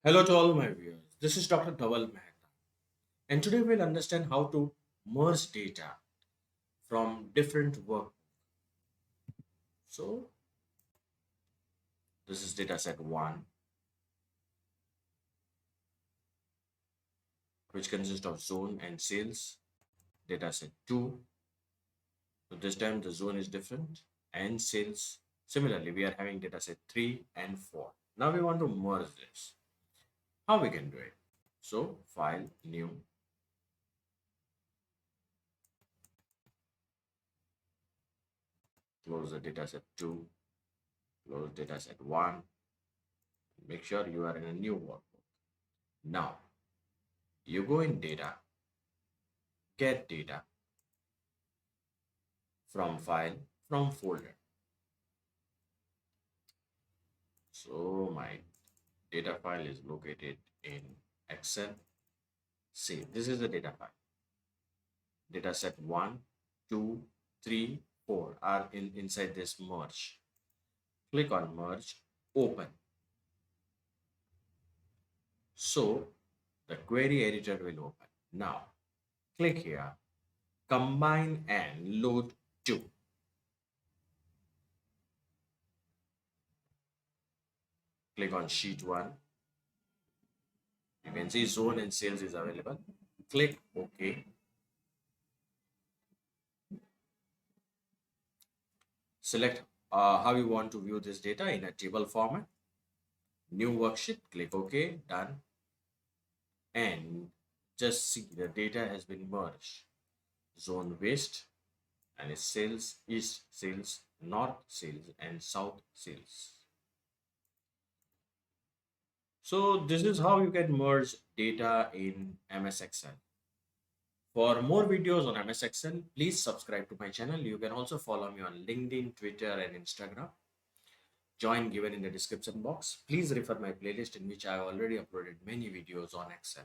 Hello to all my viewers. This is Dr. Dhaval Maheta, and today we'll understand how to merge data from different work. So, this is dataset 1, which consists of zone and sales. Dataset 2, so this time the zone is different, and sales. Similarly, we are having dataset 3 and 4. Now we want to merge this. How we can do it? So, file, new, close the dataset 2, close dataset 1. Make sure you are in a new workbook. Now, you go in data, get data from file, from folder. So my data file is located in Excel. See, this is the data file. Data set 1, 2, 3, 4 are inside this merge. Click on merge, open. So the query editor will open. Now click here, combine and load to. Click on sheet 1. You can see zone and sales is available. Click OK. Select how you want to view this data in a table format. New worksheet, click OK, done. And just see the data has been merged. Zone west and it's sales, east sales, north sales, and south sales. So this is how you can merge data in MS Excel. For more videos on MS Excel, please subscribe to my channel. You can also follow me on LinkedIn, Twitter, and Instagram. Join given in the description box. Please refer my playlist in which I have already uploaded many videos on Excel.